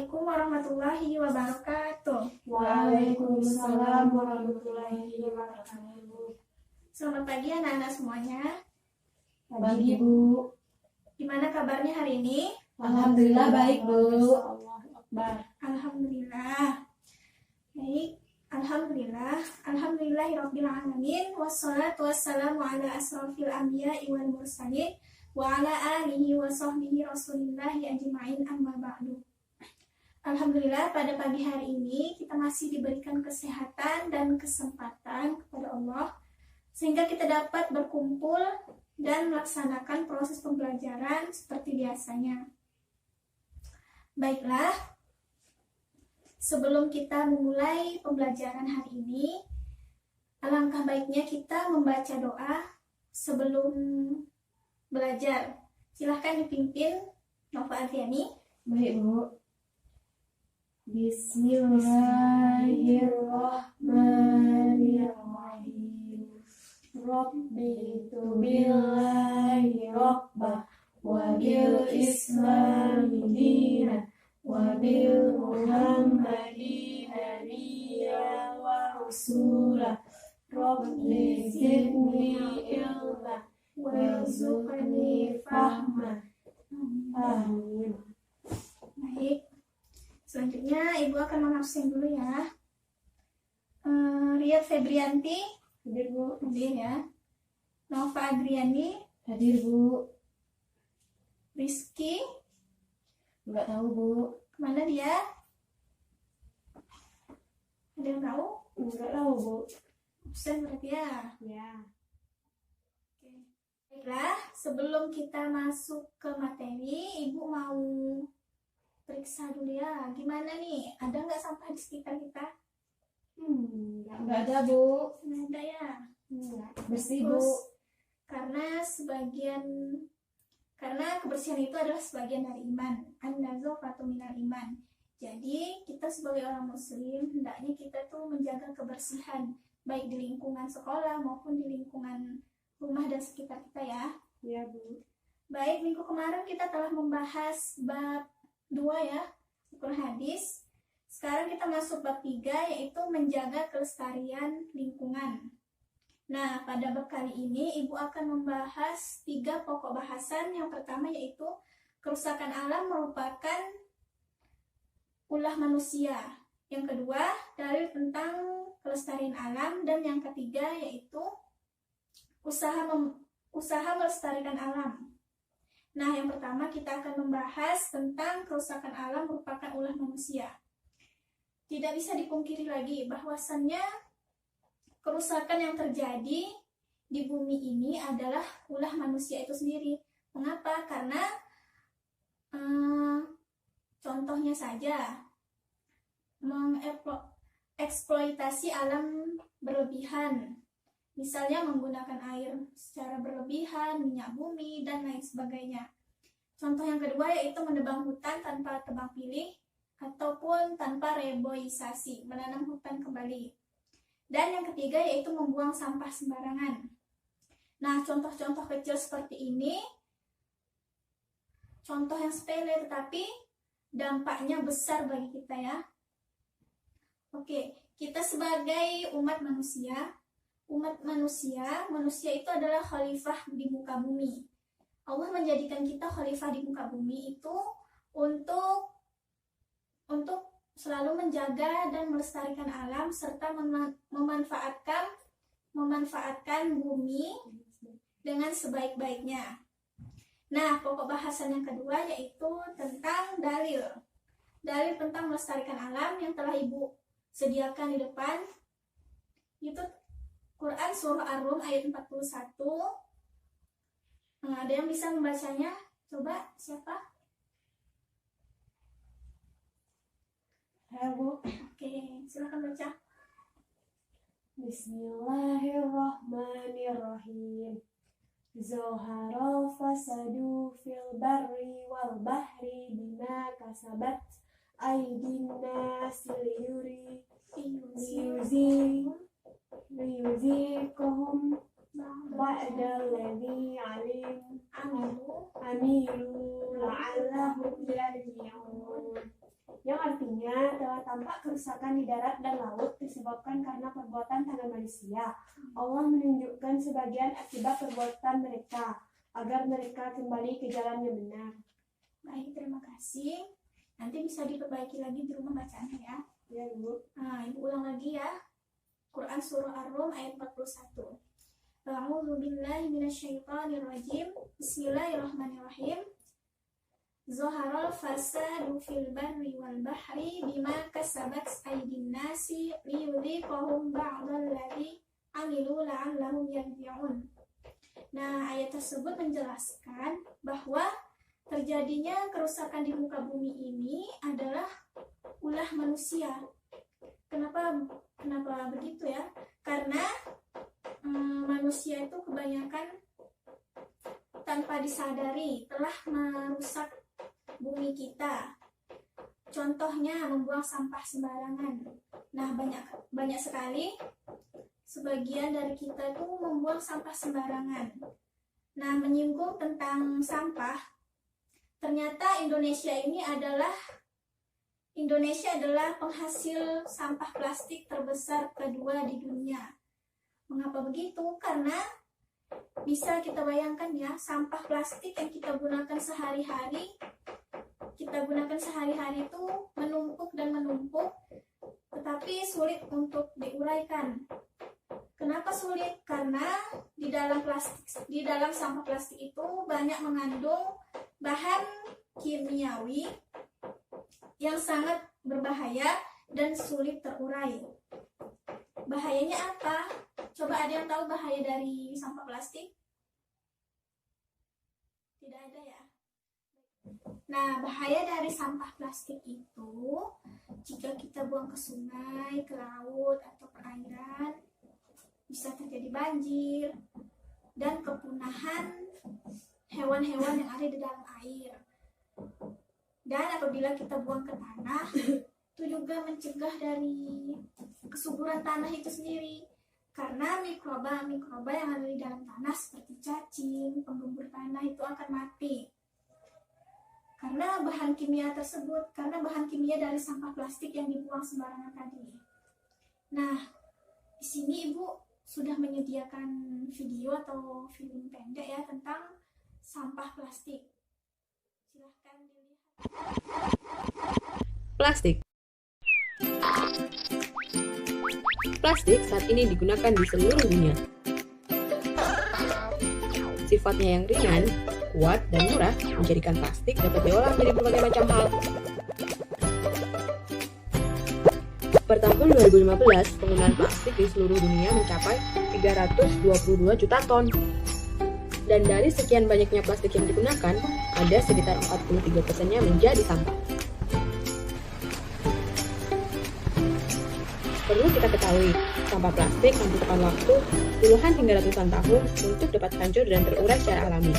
Assalamualaikum warahmatullahi wabarakatuh. Waalaikumsalam warahmatullahi wabarakatuh. Selamat pagi anak-anak semuanya. Pagi, Bu. Gimana kabarnya hari ini? Alhamdulillah baik, Bu. Allahu Akbar. Alhamdulillah. Baik, alhamdulillah. Alhamdulillahirabbil alamin wassalatu wassalamu ala asrofil anbiya'i wal mursalin wa ala alihi wa sahbihi rasulillahi ajma'in amma ba'du. Alhamdulillah pada pagi hari ini kita masih diberikan kesehatan dan kesempatan kepada Allah sehingga kita dapat berkumpul dan melaksanakan proses pembelajaran seperti biasanya. Baiklah, sebelum kita memulai pembelajaran hari ini, alangkah baiknya kita membaca doa sebelum belajar. Silahkan dipimpin Nova Adriani. Baik, Bu. Bismillahirrahmanirrahim. Rabbi tubillahi rabbah wa bil islami dina wa bil muhammadi nabiyya wa rasulah. Rabbi zidni ilma warzuqni fahma. Amin. Baik. Selanjutnya Ibu akan mengabsen dulu ya. Riyad Febrianti Hadir, Bu. hadir ya. Nova Adriani, Hadir, Bu. Rizky, Enggak tahu, Bu. kemana dia? Ada yang tahu? Enggak tahu, Bu. Absen berarti ya. Ya. Oke. Baiklah, sebelum kita masuk ke materi, Ibu mau periksa dulu ya. Gimana nih? Ada nggak sampah di sekitar kita? Enggak ada, Bu. Nggak ada ya. Enggak. Bersih, Bu. Terus, karena kebersihan itu adalah sebagian dari iman. An-nazafatu minal iman. Jadi kita sebagai orang muslim hendaknya kita tuh menjaga kebersihan baik di lingkungan sekolah maupun di lingkungan rumah dan sekitar kita ya. Ya, Bu. Baik, minggu kemarin kita telah membahas bab 2 ya, ukur hadis. Sekarang kita masuk bab 3 yaitu menjaga kelestarian lingkungan. Nah, pada bab kali ini Ibu akan membahas 3 pokok bahasan. Yang pertama yaitu kerusakan alam merupakan ulah manusia. Yang kedua, dalil tentang kelestarian alam, dan yang ketiga yaitu usaha melestarikan alam. Nah, yang pertama kita akan membahas tentang kerusakan alam merupakan ulah manusia. Tidak bisa dipungkiri lagi bahwasannya kerusakan yang terjadi di bumi ini adalah ulah manusia itu sendiri. Mengapa? Karena contohnya saja mengeksploitasi alam berlebihan. Misalnya menggunakan air secara berlebihan, minyak bumi, dan lain sebagainya. Contoh yang kedua yaitu menebang hutan tanpa tebang pilih ataupun tanpa reboisasi, menanam hutan kembali. Dan yang ketiga yaitu membuang sampah sembarangan. Nah, contoh-contoh kecil seperti ini, contoh yang sepele tetapi dampaknya besar bagi kita ya. Oke, kita sebagai umat manusia itu adalah khalifah di muka bumi. Allah menjadikan kita khalifah di muka bumi itu untuk selalu menjaga dan melestarikan alam serta memanfaatkan bumi dengan sebaik-baiknya. Nah, pokok bahasan yang kedua yaitu tentang dalil tentang melestarikan alam yang telah Ibu sediakan di depan. Itu Quran Surah Ar-Rum ayat 41. Ada yang bisa membacanya? Coba, siapa? Ya, Bu. Oke, silakan baca. Bismillahirrahmanirrahim. Zohara fasadu fil barri wal bahri bima kasabat aydin nasi liyuziqahum ba'dalladzi amilu la'allahum yarji'un. yang artinya telah tampak kerusakan di darat dan laut disebabkan karena perbuatan tangan manusia. Allah menunjukkan sebagian akibat perbuatan mereka agar mereka kembali ke jalan yang benar. Baik, terima kasih. Nanti bisa diperbaiki lagi di rumah bacaannya ya. Ya, Bu. Nah, Ibu ulang lagi ya. Quran Surah Ar-Rum ayat 41. A'udzu billahi minasyaitonir rajim. Bismillahirrahmanirrahim. Zaharal fasadu fil barri wal bahri bima kasabat aydin nasi liyudhiqahum ba'dalladzi amilu la'allahum yarji'un. Nah, ayat tersebut menjelaskan bahwa terjadinya kerusakan di muka bumi ini adalah ulah manusia. Kenapa begitu ya? Karena manusia itu kebanyakan tanpa disadari telah merusak bumi kita. Contohnya membuang sampah sembarangan. Nah, banyak sekali sebagian dari kita itu membuang sampah sembarangan. Nah, menyinggung tentang sampah, ternyata Indonesia adalah penghasil sampah plastik terbesar kedua di dunia. Mengapa begitu? Karena bisa kita bayangkan ya, sampah plastik yang kita gunakan sehari-hari itu menumpuk, tetapi sulit untuk diuraikan. Kenapa sulit? Karena di dalam sampah plastik itu banyak mengandung bahan kimiawi yang sangat berbahaya dan sulit terurai. Bahayanya apa? Coba ada yang tahu bahaya dari sampah plastik? Tidak ada ya? Nah, bahaya dari sampah plastik itu, jika kita buang ke sungai, ke laut, atau perairan, bisa terjadi banjir dan kepunahan hewan-hewan yang ada di dalam air. Dan apabila kita buang ke tanah, itu juga mencegah dari kesuburan tanah itu sendiri. Karena mikroba yang ada di dalam tanah seperti cacing, penggembur tanah itu akan mati. Karena bahan kimia dari sampah plastik yang dibuang sembarangan tadi. Nah, di sini Ibu sudah menyediakan video atau film pendek ya tentang sampah plastik. Silahkan dilihat. Plastik. Plastik saat ini digunakan di seluruh dunia. Sifatnya yang ringan, kuat, dan murah menjadikan plastik dapat diolah menjadi berbagai macam hal. Per tahun 2015, penggunaan plastik di seluruh dunia mencapai 322 juta ton. Dan dari sekian banyaknya plastik yang digunakan, ada sekitar 43%-nya menjadi sampah. Perlu kita ketahui, sampah plastik membutuhkan waktu puluhan hingga ratusan tahun untuk dapat hancur dan terurai secara alami.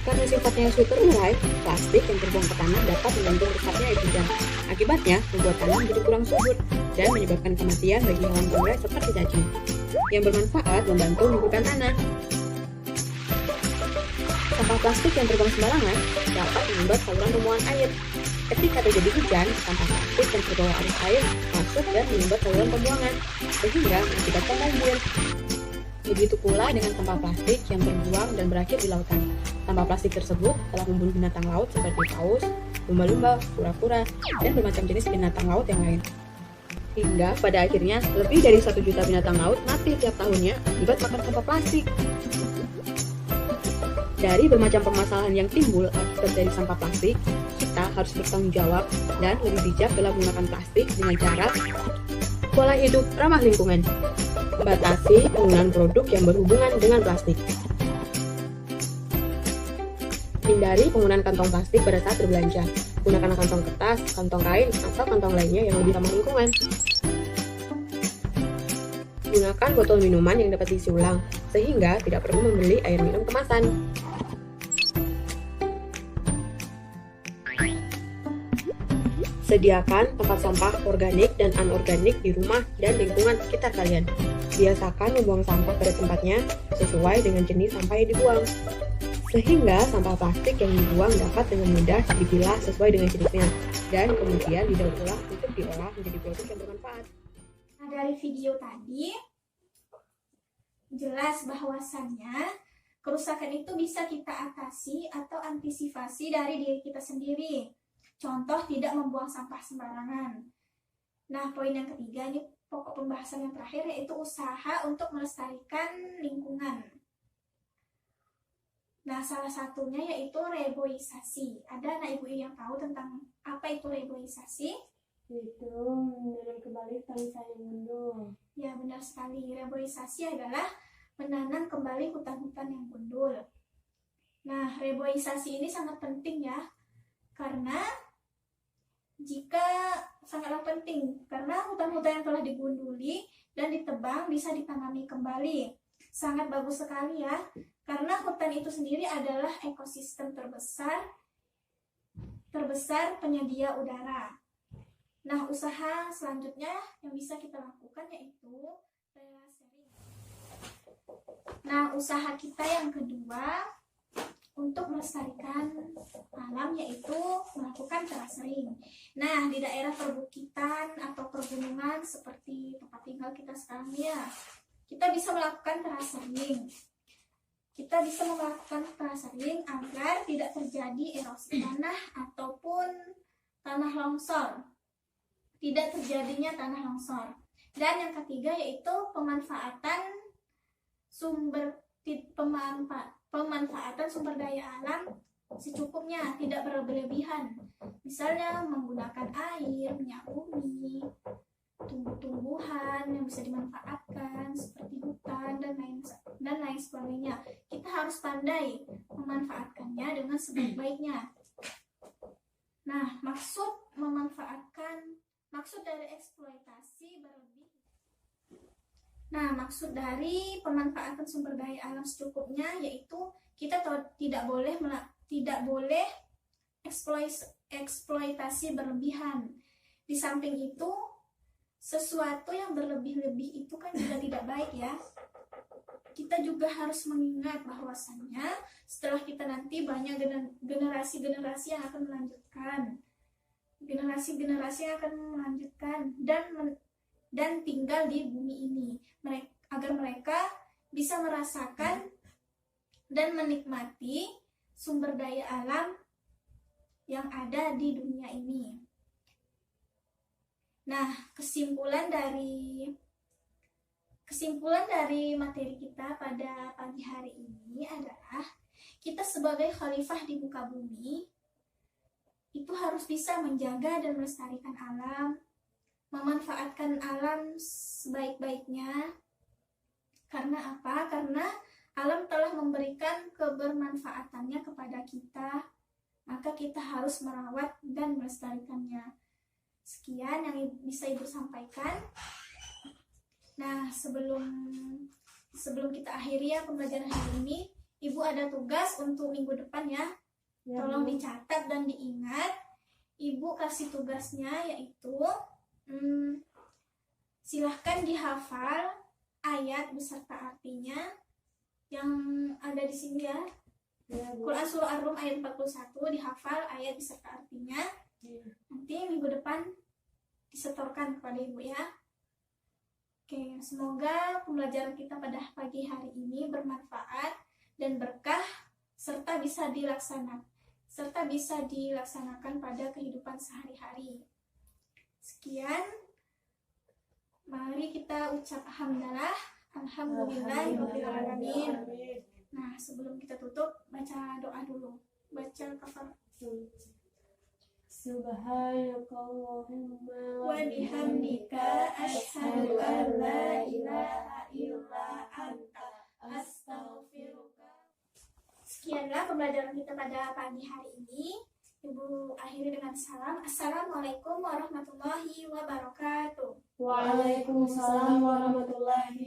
Karena sifatnya yang sulit terurai, plastik yang terbuang ke tanah dapat mengganggu rusaknya ekosistem. Akibatnya, membuat tanah menjadi kurang subur dan menyebabkan kematian bagi hewan peliharaan seperti cacing, yang bermanfaat membantu menyuburkan tanah. Sampah plastik yang terbuang sembarangan dapat menghambat saluran pembuangan air. Ketika terjadi hujan, sampah plastik yang terbawa arus air masuk dan menyumbat saluran pembuangan, sehingga mengakibatkan banjir. Begitu pula dengan sampah plastik yang terbuang dan berakhir di lautan. Sampah plastik tersebut telah membunuh binatang laut seperti paus, lumba-lumba, kura-kura, dan bermacam jenis binatang laut yang lain. Hingga pada akhirnya lebih dari 1 juta binatang laut mati tiap tahunnya akibat makan sampah plastik. Dari bermacam permasalahan yang timbul akibat dari sampah plastik, kita harus bertanggung jawab dan lebih bijak dalam menggunakan plastik dengan cara pola hidup ramah lingkungan, batasi penggunaan produk yang berhubungan dengan plastik, hindari penggunaan kantong plastik pada saat berbelanja, gunakan kantong kertas, kantong kain, atau kantong lainnya yang lebih ramah lingkungan. Gunakan botol minuman yang dapat diisi ulang, sehingga tidak perlu membeli air minum kemasan. Sediakan tempat sampah organik dan anorganik di rumah dan lingkungan sekitar kalian. Biasakan membuang sampah pada tempatnya sesuai dengan jenis sampah yang dibuang. Sehingga sampah plastik yang dibuang dapat dengan mudah dipilah sesuai dengan jenisnya dan kemudian didaur ulang untuk diolah menjadi produk yang bermanfaat. Nah, dari video tadi jelas bahwasannya kerusakan itu bisa kita atasi atau antisipasi dari diri kita sendiri. Contoh, tidak membuang sampah sembarangan. Nah, poin yang ketiga ini pokok pembahasan yang terakhir, yaitu usaha untuk melestarikan lingkungan. Nah, salah satunya yaitu reboisasi. Ada anak ibu yang tahu tentang apa itu reboisasi? Itu menanam kembali tangsa yang gundul. Ya, benar sekali. Reboisasi adalah menanam kembali hutan-hutan yang gundul. Nah, reboisasi ini sangat penting ya, karena sangatlah penting karena hutan-hutan yang telah digunduli dan ditebang bisa ditanami kembali. Sangat bagus sekali ya, karena hutan itu sendiri adalah ekosistem terbesar penyedia udara. Nah, usaha selanjutnya yang bisa kita lakukan yaitu terasering. Nah, usaha kita yang kedua untuk melestarikan alam yaitu melakukan terasering. Nah, di daerah perbukitan atau pergunungan seperti tempat tinggal kita sekarang ya, kita bisa melakukan terasering. Kita bisa melakukan terasering agar tidak terjadi erosi tanah ataupun tanah longsor. Tidak terjadinya tanah longsor. Dan yang ketiga yaitu pemanfaatan sumber daya alam secukupnya, tidak berlebihan. Misalnya menggunakan air, minyak bumi, tumbuh-tumbuhan yang bisa dimanfaatkan seperti hutan dan lain sebagainya. Kita harus pandai memanfaatkannya dengan sebaik-baiknya. Nah, maksud dari eksploitasi berlebih. Nah, maksud dari pemanfaatan sumber daya alam secukupnya yaitu kita tidak boleh eksploitasi berlebihan. Di samping itu, sesuatu yang berlebih-lebih itu kan juga tidak baik ya. Kita juga harus mengingat bahwasannya setelah kita nanti banyak generasi-generasi yang akan melanjutkan. Dan tinggal di bumi ini, agar mereka bisa merasakan dan menikmati sumber daya alam yang ada di dunia ini. Nah, kesimpulan dari materi kita pada pagi hari ini adalah kita sebagai khalifah di muka bumi itu harus bisa menjaga dan melestarikan alam, memanfaatkan alam sebaik-baiknya. Karena apa? Karena alam telah memberikan kebermanfaatannya kepada kita, maka kita harus merawat dan melestarikannya. Sekian yang bisa Ibu sampaikan. Nah, sebelum kita akhiri ya pembelajaran hari ini, Ibu ada tugas untuk minggu depan ya. Tolong dicatat dan diingat. Ibu kasih tugasnya yaitu silahkan dihafal ayat beserta artinya yang ada di sini ya. Quran Surah Ar-Rum ayat 41 dihafal ayat beserta artinya. Nanti minggu depan disetorkan kepada Ibu ya. Oke, semoga pembelajaran kita pada pagi hari ini bermanfaat dan berkah serta bisa dilaksanakan pada kehidupan sehari-hari. Sekian, mari kita ucap alhamdulillahirobbilalamin. Nah, sebelum kita tutup, baca doa dulu. Baca kafar. Subhanakallahumma Wa bihamdika asyhadu an la ilaha illa anta astaghfiruka. Sekianlah pembelajaran kita pada pagi hari ini. Ibu akhiri dengan salam. Assalamualaikum warahmatullahi wabarakatuh. Waalaikumsalam warahmatullahi